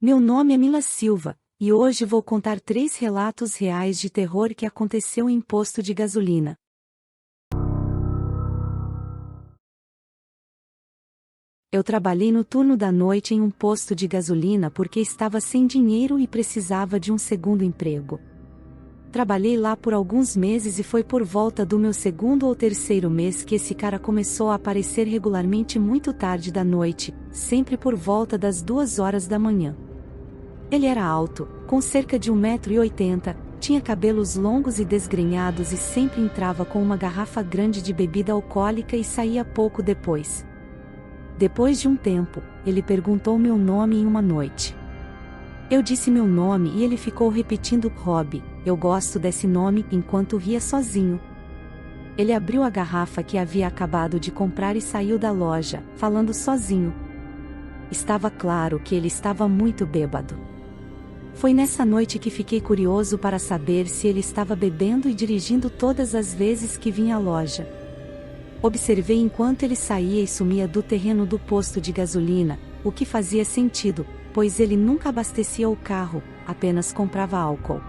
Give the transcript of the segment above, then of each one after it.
Meu nome é Mila Silva, e hoje vou contar 3 relatos reais de terror que aconteceu em posto de gasolina. Eu trabalhei no turno da noite em um posto de gasolina porque estava sem dinheiro e precisava de um segundo emprego. Trabalhei lá por alguns meses e foi por volta do meu segundo ou terceiro mês que esse cara começou a aparecer regularmente muito tarde da noite, sempre por volta das 2 horas da manhã. Ele era alto, com cerca de 1,80 m, tinha cabelos longos e desgrenhados e sempre entrava com uma garrafa grande de bebida alcoólica e saía pouco depois. Depois de um tempo, ele perguntou meu nome em uma noite. Eu disse meu nome e ele ficou repetindo Rob, eu gosto desse nome, enquanto ria sozinho. Ele abriu a garrafa que havia acabado de comprar e saiu da loja, falando sozinho. Estava claro que ele estava muito bêbado. Foi nessa noite que fiquei curioso para saber se ele estava bebendo e dirigindo todas as vezes que vinha à loja. Observei enquanto ele saía e sumia do terreno do posto de gasolina, o que fazia sentido, pois ele nunca abastecia o carro, apenas comprava álcool.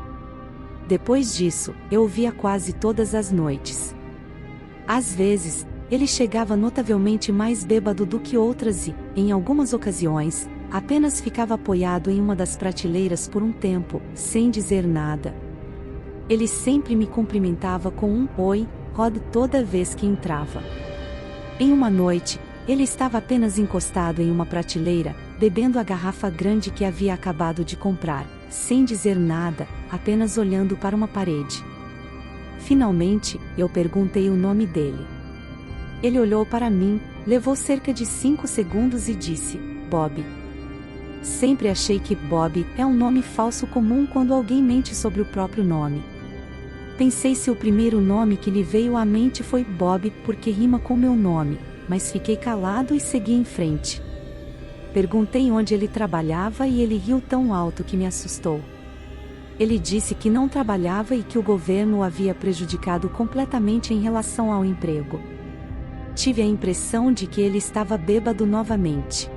Depois disso, eu o via quase todas as noites. Às vezes, ele chegava notavelmente mais bêbado do que outras e, em algumas ocasiões, apenas ficava apoiado em uma das prateleiras por um tempo, sem dizer nada. Ele sempre me cumprimentava com um "Oi, Rod" toda vez que entrava. Em uma noite, ele estava apenas encostado em uma prateleira, bebendo a garrafa grande que havia acabado de comprar, sem dizer nada, apenas olhando para uma parede. Finalmente, eu perguntei o nome dele. Ele olhou para mim, levou cerca de 5 segundos e disse, Bob. Sempre achei que Bob é um nome falso comum quando alguém mente sobre o próprio nome. Pensei se o primeiro nome que lhe veio à mente foi Bob porque rima com meu nome, mas fiquei calado e segui em frente. Perguntei onde ele trabalhava e ele riu tão alto que me assustou. Ele disse que não trabalhava e que o governo o havia prejudicado completamente em relação ao emprego. Tive a impressão de que ele estava bêbado novamente.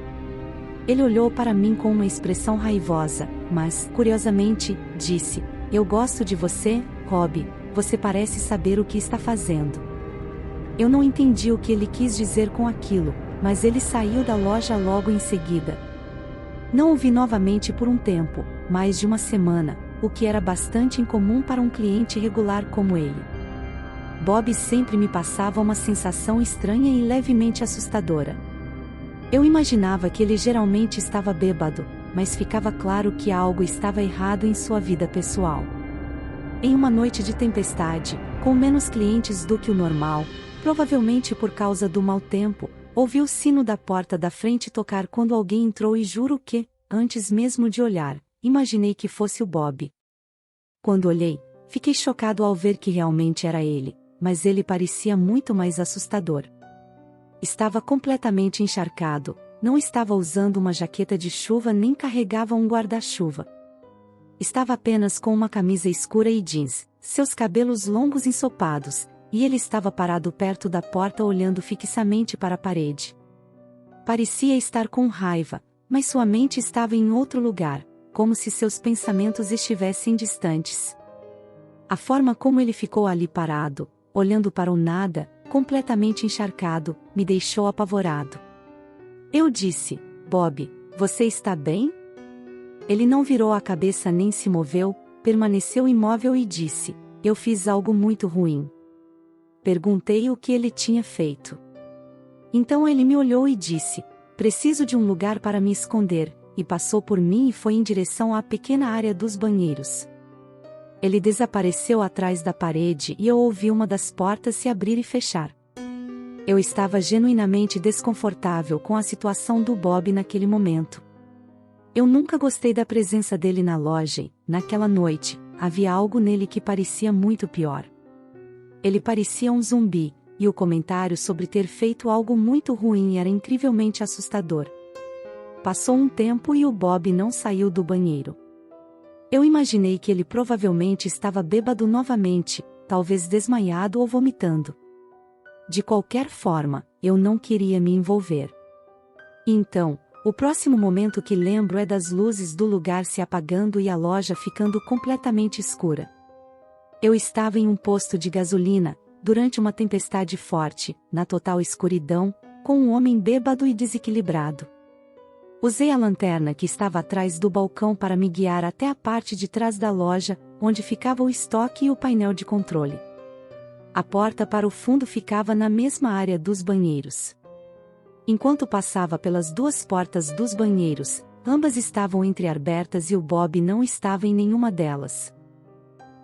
Ele olhou para mim com uma expressão raivosa, mas, curiosamente, disse, eu gosto de você, Rob, você parece saber o que está fazendo. Eu não entendi o que ele quis dizer com aquilo, mas ele saiu da loja logo em seguida. Não o vi novamente por um tempo, mais de uma semana, o que era bastante incomum para um cliente regular como ele. Bob sempre me passava uma sensação estranha e levemente assustadora. Eu imaginava que ele geralmente estava bêbado, mas ficava claro que algo estava errado em sua vida pessoal. Em uma noite de tempestade, com menos clientes do que o normal, provavelmente por causa do mau tempo, ouvi o sino da porta da frente tocar quando alguém entrou e juro que, antes mesmo de olhar, imaginei que fosse o Bob. Quando olhei, fiquei chocado ao ver que realmente era ele, mas ele parecia muito mais assustador. Estava completamente encharcado, não estava usando uma jaqueta de chuva nem carregava um guarda-chuva. Estava apenas com uma camisa escura e jeans, seus cabelos longos ensopados, e ele estava parado perto da porta olhando fixamente para a parede. Parecia estar com raiva, mas sua mente estava em outro lugar, como se seus pensamentos estivessem distantes. A forma como ele ficou ali parado, olhando para o nada, completamente encharcado, me deixou apavorado. Eu disse, Bob, você está bem? Ele não virou a cabeça nem se moveu, permaneceu imóvel e disse, eu fiz algo muito ruim. Perguntei o que ele tinha feito. Então ele me olhou e disse, preciso de um lugar para me esconder, e passou por mim e foi em direção à pequena área dos banheiros. Ele desapareceu atrás da parede e eu ouvi uma das portas se abrir e fechar. Eu estava genuinamente desconfortável com a situação do Bob naquele momento. Eu nunca gostei da presença dele na loja e, naquela noite, havia algo nele que parecia muito pior. Ele parecia um zumbi, e o comentário sobre ter feito algo muito ruim era incrivelmente assustador. Passou um tempo e o Bob não saiu do banheiro. Eu imaginei que ele provavelmente estava bêbado novamente, talvez desmaiado ou vomitando. De qualquer forma, eu não queria me envolver. Então, O próximo momento que lembro é das luzes do lugar se apagando e a loja ficando completamente escura. Eu estava em um posto de gasolina, durante uma tempestade forte, na total escuridão, com um homem bêbado e desequilibrado. Usei a lanterna que estava atrás do balcão para me guiar até a parte de trás da loja, onde ficava o estoque e o painel de controle. A porta para o fundo ficava na mesma área dos banheiros. Enquanto passava pelas duas portas dos banheiros, ambas estavam entreabertas e o Bob não estava em nenhuma delas.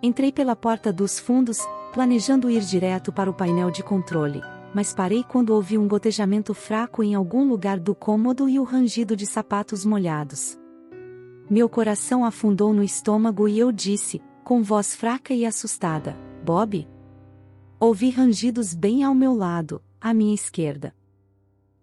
Entrei pela porta dos fundos, planejando ir direto para o painel de controle, mas parei quando ouvi um gotejamento fraco em algum lugar do cômodo e o rangido de sapatos molhados. Meu coração afundou no estômago e eu disse, com voz fraca e assustada, Bob? Ouvi rangidos bem ao meu lado, à minha esquerda.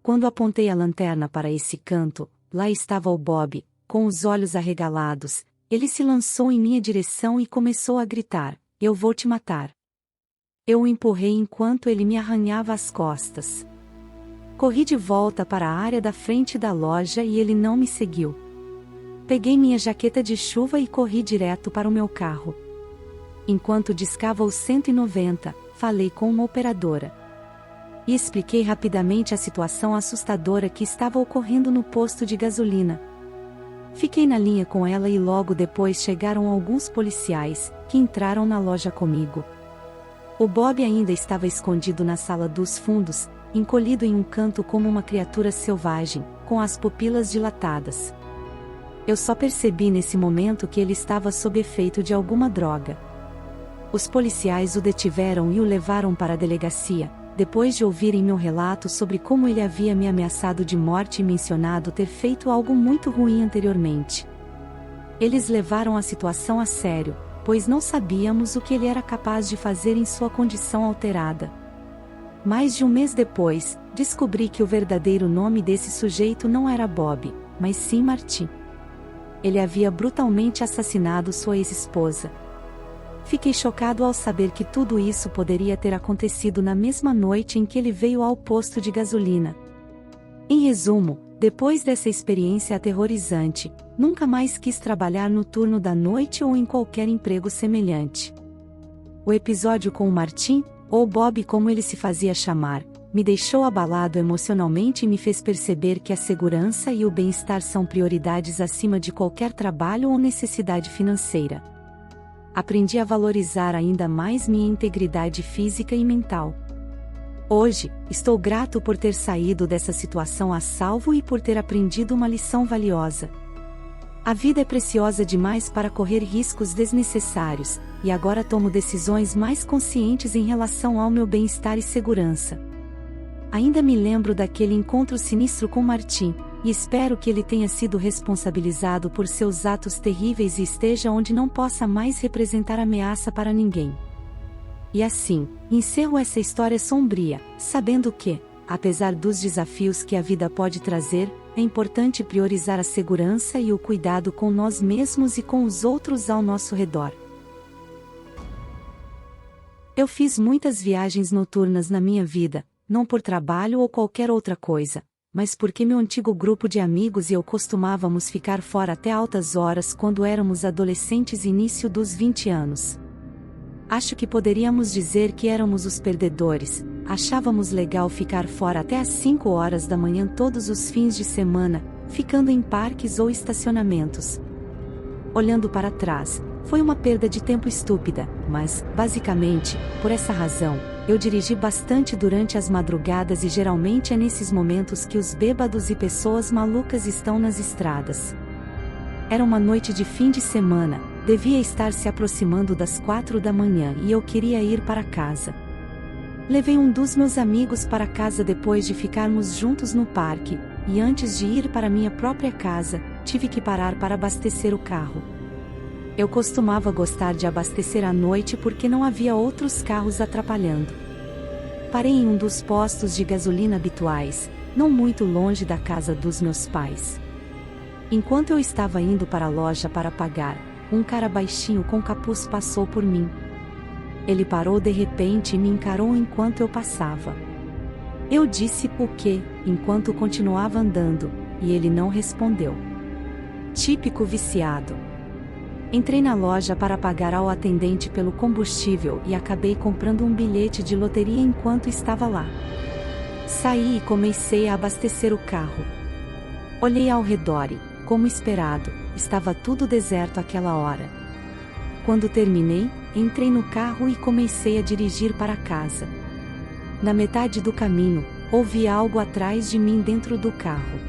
Quando apontei a lanterna para esse canto, lá estava o Bob, com os olhos arregalados. Ele se lançou em minha direção e começou a gritar, eu vou te matar. Eu o empurrei enquanto ele me arranhava as costas. Corri de volta para a área da frente da loja e ele não me seguiu. Peguei minha jaqueta de chuva e corri direto para o meu carro. Enquanto discava o 190, falei com uma operadora. E expliquei rapidamente a situação assustadora que estava ocorrendo no posto de gasolina. Fiquei na linha com ela e logo depois chegaram alguns policiais, que entraram na loja comigo. O Bob ainda estava escondido na sala dos fundos, encolhido em um canto como uma criatura selvagem, com as pupilas dilatadas. Eu só percebi nesse momento que ele estava sob efeito de alguma droga. Os policiais o detiveram e o levaram para a delegacia, depois de ouvirem meu relato sobre como ele havia me ameaçado de morte e mencionado ter feito algo muito ruim anteriormente. Eles levaram a situação a sério, pois não sabíamos o que ele era capaz de fazer em sua condição alterada. Mais de um mês depois, descobri que o verdadeiro nome desse sujeito não era Bob, mas sim Martin. Ele havia brutalmente assassinado sua ex-esposa. Fiquei chocado ao saber que tudo isso poderia ter acontecido na mesma noite em que ele veio ao posto de gasolina. Em resumo, depois dessa experiência aterrorizante, nunca mais quis trabalhar no turno da noite ou em qualquer emprego semelhante. O episódio com o Martin, ou Bob como ele se fazia chamar, me deixou abalado emocionalmente e me fez perceber que a segurança e o bem-estar são prioridades acima de qualquer trabalho ou necessidade financeira. Aprendi a valorizar ainda mais minha integridade física e mental. Hoje, estou grato por ter saído dessa situação a salvo e por ter aprendido uma lição valiosa. A vida é preciosa demais para correr riscos desnecessários, e agora tomo decisões mais conscientes em relação ao meu bem-estar e segurança. Ainda me lembro daquele encontro sinistro com Martin, e espero que ele tenha sido responsabilizado por seus atos terríveis e esteja onde não possa mais representar ameaça para ninguém. E assim, encerro essa história sombria, sabendo que, apesar dos desafios que a vida pode trazer, é importante priorizar a segurança e o cuidado com nós mesmos e com os outros ao nosso redor. Eu fiz muitas viagens noturnas na minha vida, não por trabalho ou qualquer outra coisa, mas porque meu antigo grupo de amigos e eu costumávamos ficar fora até altas horas quando éramos adolescentes e início dos 20 anos. Acho que poderíamos dizer que éramos os perdedores, achávamos legal ficar fora até às 5 horas da manhã todos os fins de semana, ficando em parques ou estacionamentos. Olhando para trás, foi uma perda de tempo estúpida, mas, basicamente, por essa razão, eu dirigi bastante durante as madrugadas e geralmente é nesses momentos que os bêbados e pessoas malucas estão nas estradas. Era uma noite de fim de semana, devia estar se aproximando das 4 da manhã e eu queria ir para casa. Levei um dos meus amigos para casa depois de ficarmos juntos no parque, e antes de ir para minha própria casa, tive que parar para abastecer o carro. Eu costumava gostar de abastecer à noite porque não havia outros carros atrapalhando. Parei em um dos postos de gasolina habituais, não muito longe da casa dos meus pais. Enquanto eu estava indo para a loja para pagar, um cara baixinho com capuz passou por mim. Ele parou de repente e me encarou enquanto eu passava. Eu disse o quê, enquanto continuava andando, e ele não respondeu. Típico viciado. Entrei na loja para pagar ao atendente pelo combustível e acabei comprando um bilhete de loteria enquanto estava lá. Saí e comecei a abastecer o carro. Olhei ao redor e, como esperado, estava tudo deserto àquela hora. Quando terminei, entrei no carro e comecei a dirigir para casa. Na metade do caminho, ouvi algo atrás de mim dentro do carro.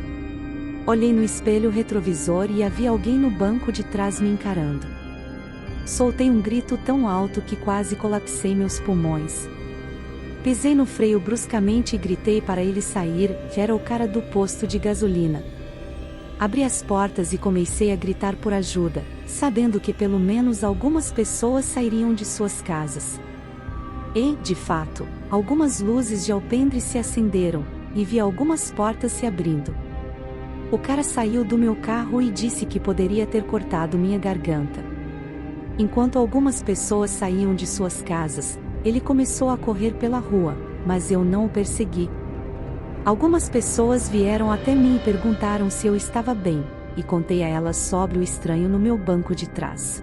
Olhei no espelho retrovisor e havia alguém no banco de trás me encarando. Soltei um grito tão alto que quase colapsei meus pulmões. Pisei no freio bruscamente e gritei para ele sair, que era o cara do posto de gasolina. Abri as portas e comecei a gritar por ajuda, sabendo que pelo menos algumas pessoas sairiam de suas casas. E, de fato, algumas luzes de alpendre se acenderam, e vi algumas portas se abrindo. O cara saiu do meu carro e disse que poderia ter cortado minha garganta. Enquanto algumas pessoas saíam de suas casas, ele começou a correr pela rua, mas eu não o persegui. Algumas pessoas vieram até mim e perguntaram se eu estava bem, e contei a elas sobre o estranho no meu banco de trás.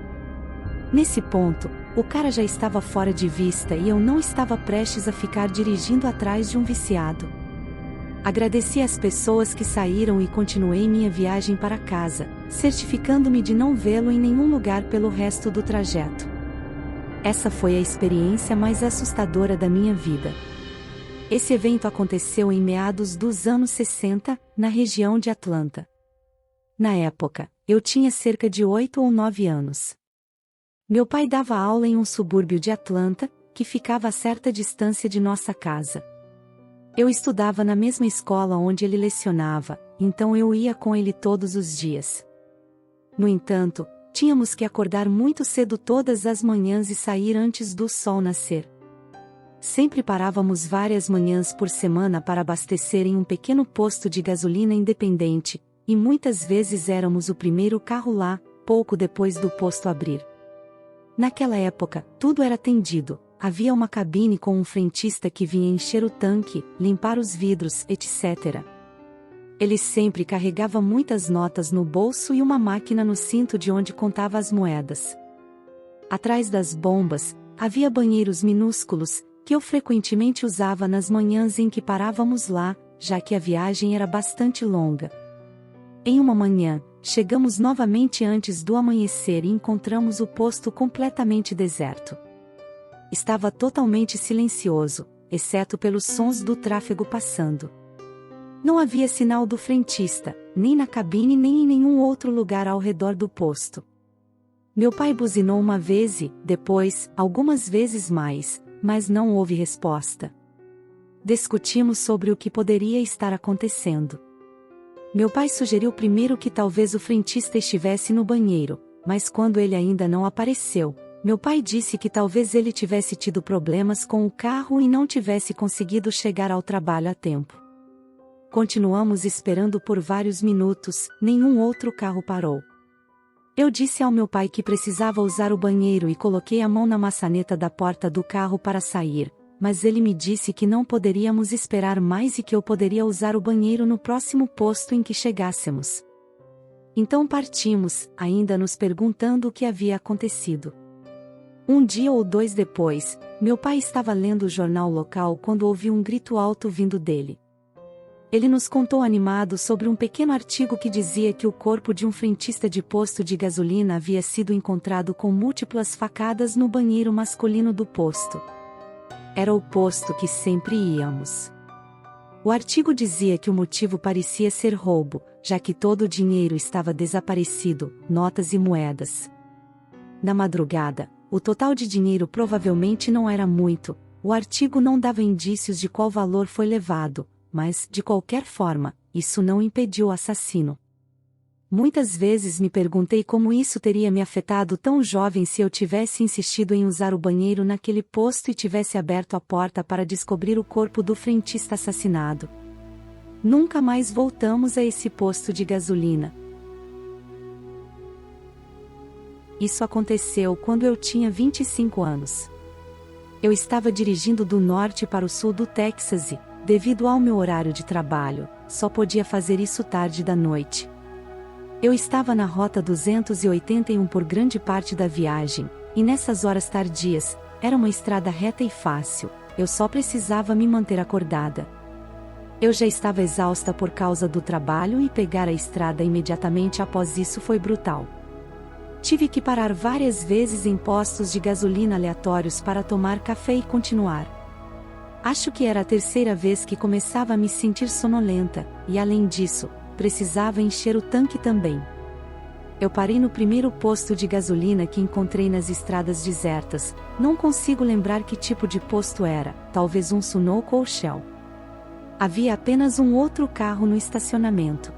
Nesse ponto, o cara já estava fora de vista e eu não estava prestes a ficar dirigindo atrás de um viciado. Agradeci às pessoas que saíram e continuei minha viagem para casa, certificando-me de não vê-lo em nenhum lugar pelo resto do trajeto. Essa foi a experiência mais assustadora da minha vida. Esse evento aconteceu em meados dos anos 60, na região de Atlanta. Na época, eu tinha cerca de 8 ou 9 anos. Meu pai dava aula em um subúrbio de Atlanta, que ficava a certa distância de nossa casa. Eu estudava na mesma escola onde ele lecionava, então eu ia com ele todos os dias. No entanto, tínhamos que acordar muito cedo todas as manhãs e sair antes do sol nascer. Sempre parávamos várias manhãs por semana para abastecer em um pequeno posto de gasolina independente, e muitas vezes éramos o primeiro carro lá, pouco depois do posto abrir. Naquela época, tudo era atendido. Havia uma cabine com um frentista que vinha encher o tanque, limpar os vidros, etc. Ele sempre carregava muitas notas no bolso e uma máquina no cinto de onde contava as moedas. Atrás das bombas, havia banheiros minúsculos, que eu frequentemente usava nas manhãs em que parávamos lá, já que a viagem era bastante longa. Em uma manhã, chegamos novamente antes do amanhecer e encontramos o posto completamente deserto. Estava totalmente silencioso, exceto pelos sons do tráfego passando. Não havia sinal do frentista, nem na cabine nem em nenhum outro lugar ao redor do posto. Meu pai buzinou uma vez e, depois, algumas vezes mais, mas não houve resposta. Discutimos sobre o que poderia estar acontecendo. Meu pai sugeriu primeiro que talvez o frentista estivesse no banheiro, mas quando ele ainda não apareceu, meu pai disse que talvez ele tivesse tido problemas com o carro e não tivesse conseguido chegar ao trabalho a tempo. Continuamos esperando por vários minutos, nenhum outro carro parou. Eu disse ao meu pai que precisava usar o banheiro e coloquei a mão na maçaneta da porta do carro para sair, mas ele me disse que não poderíamos esperar mais e que eu poderia usar o banheiro no próximo posto em que chegássemos. Então partimos, ainda nos perguntando o que havia acontecido. Um dia ou dois depois, meu pai estava lendo o jornal local quando ouviu um grito alto vindo dele. Ele nos contou animado sobre um pequeno artigo que dizia que o corpo de um frentista de posto de gasolina havia sido encontrado com múltiplas facadas no banheiro masculino do posto. Era o posto que sempre íamos. O artigo dizia que o motivo parecia ser roubo, já que todo o dinheiro estava desaparecido, notas e moedas. Na madrugada, o total de dinheiro provavelmente não era muito, o artigo não dava indícios de qual valor foi levado, mas, de qualquer forma, isso não impediu o assassino. Muitas vezes me perguntei como isso teria me afetado tão jovem se eu tivesse insistido em usar o banheiro naquele posto e tivesse aberto a porta para descobrir o corpo do frentista assassinado. Nunca mais voltamos a esse posto de gasolina. Isso aconteceu quando eu tinha 25 anos. Eu estava dirigindo do norte para o sul do Texas e, devido ao meu horário de trabalho, só podia fazer isso tarde da noite. Eu estava na rota 281 por grande parte da viagem, e nessas horas tardias, era uma estrada reta e fácil, eu só precisava me manter acordada. Eu já estava exausta por causa do trabalho e pegar a estrada imediatamente após isso foi brutal. Tive que parar várias vezes em postos de gasolina aleatórios para tomar café e continuar. Acho que era a terceira vez que começava a me sentir sonolenta, e além disso, precisava encher o tanque também. Eu parei no primeiro posto de gasolina que encontrei nas estradas desertas, não consigo lembrar que tipo de posto era, talvez um Sunoco ou Shell. Havia apenas um outro carro no estacionamento.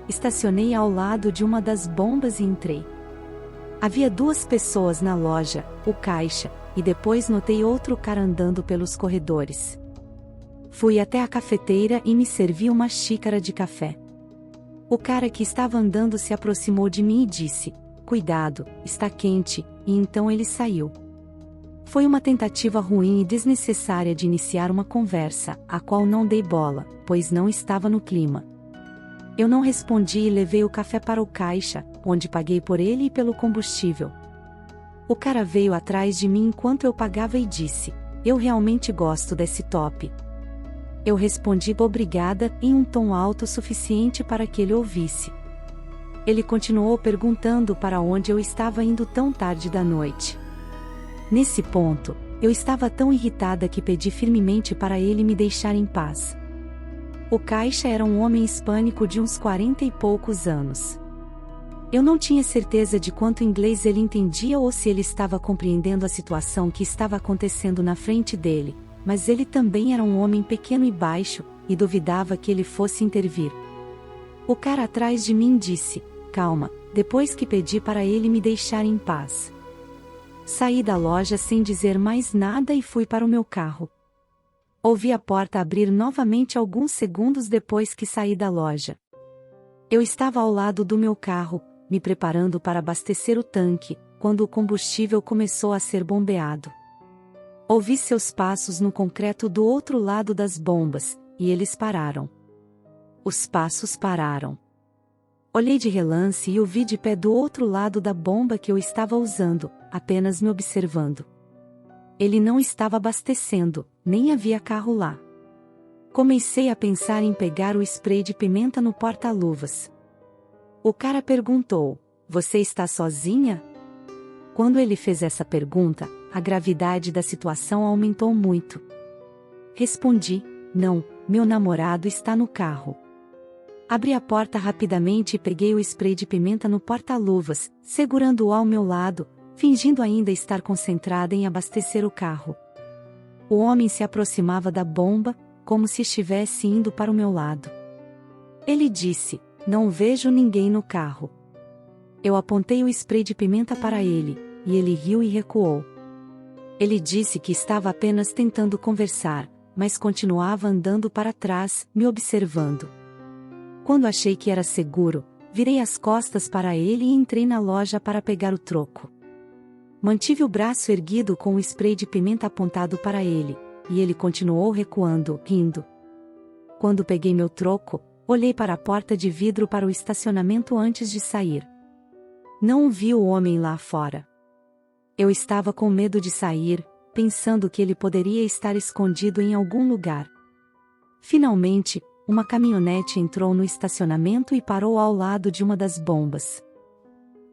Estacionei ao lado de uma das bombas e entrei. Havia 2 pessoas na loja, o caixa, e depois notei outro cara andando pelos corredores. Fui até a cafeteira e me servi uma xícara de café. O cara que estava andando se aproximou de mim e disse: "Cuidado, está quente", e então ele saiu. Foi uma tentativa ruim e desnecessária de iniciar uma conversa, a qual não dei bola, pois não estava no clima. Eu não respondi e levei o café para o caixa, onde paguei por ele e pelo combustível. O cara veio atrás de mim enquanto eu pagava e disse: "Eu realmente gosto desse top." Eu respondi obrigada em um tom alto o suficiente para que ele ouvisse. Ele continuou perguntando para onde eu estava indo tão tarde da noite. Nesse ponto, eu estava tão irritada que pedi firmemente para ele me deixar em paz. O caixa era um homem hispânico de uns 40 e poucos anos. Eu não tinha certeza de quanto inglês ele entendia ou se ele estava compreendendo a situação que estava acontecendo na frente dele, mas ele também era um homem pequeno e baixo, e duvidava que ele fosse intervir. O cara atrás de mim disse: "Calma", depois que pedi para ele me deixar em paz. Saí da loja sem dizer mais nada e fui para o meu carro. Ouvi a porta abrir novamente alguns segundos depois que saí da loja. Eu estava ao lado do meu carro, me preparando para abastecer o tanque, quando o combustível começou a ser bombeado. Ouvi seus passos no concreto do outro lado das bombas, e eles pararam. Os passos pararam. Olhei de relance e o vi de pé do outro lado da bomba que eu estava usando, apenas me observando. Ele não estava abastecendo, nem havia carro lá. Comecei a pensar em pegar o spray de pimenta no porta-luvas. O cara perguntou: "Você está sozinha?" Quando ele fez essa pergunta, a gravidade da situação aumentou muito. Respondi: "Não, meu namorado está no carro." Abri a porta rapidamente e peguei o spray de pimenta no porta-luvas, segurando-o ao meu lado, fingindo ainda estar concentrada em abastecer o carro. O homem se aproximava da bomba, como se estivesse indo para o meu lado. Ele disse: "Não vejo ninguém no carro." Eu apontei o spray de pimenta para ele, e ele riu e recuou. Ele disse que estava apenas tentando conversar, mas continuava andando para trás, me observando. Quando achei que era seguro, virei as costas para ele e entrei na loja para pegar o troco. Mantive o braço erguido com o spray de pimenta apontado para ele, e ele continuou recuando, rindo. Quando peguei meu troco, olhei para a porta de vidro para o estacionamento antes de sair. Não vi o homem lá fora. Eu estava com medo de sair, pensando que ele poderia estar escondido em algum lugar. Finalmente, uma caminhonete entrou no estacionamento e parou ao lado de uma das bombas.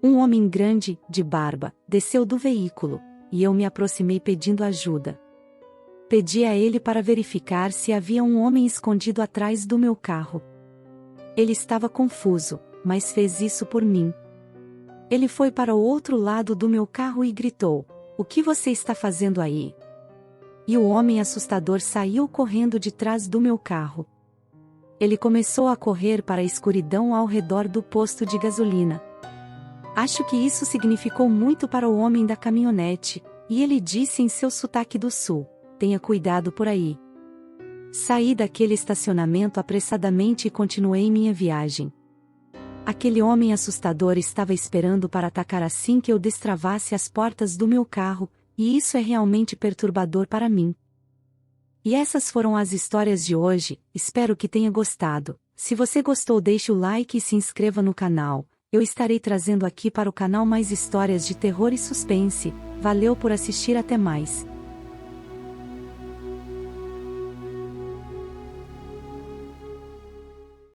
Um homem grande, de barba, desceu do veículo, e eu me aproximei pedindo ajuda. Pedi a ele para verificar se havia um homem escondido atrás do meu carro. Ele estava confuso, mas fez isso por mim. Ele foi para o outro lado do meu carro e gritou: "O que você está fazendo aí?" E o homem assustador saiu correndo de trás do meu carro. Ele começou a correr para a escuridão ao redor do posto de gasolina. Acho que isso significou muito para o homem da caminhonete, e ele disse em seu sotaque do sul: "Tenha cuidado por aí." Saí daquele estacionamento apressadamente e continuei minha viagem. Aquele homem assustador estava esperando para atacar assim que eu destravasse as portas do meu carro, e isso é realmente perturbador para mim. E essas foram as histórias de hoje, espero que tenha gostado. Se você gostou, deixe o like e se inscreva no canal. Eu estarei trazendo aqui para o canal mais histórias de terror e suspense. Valeu por assistir, até mais.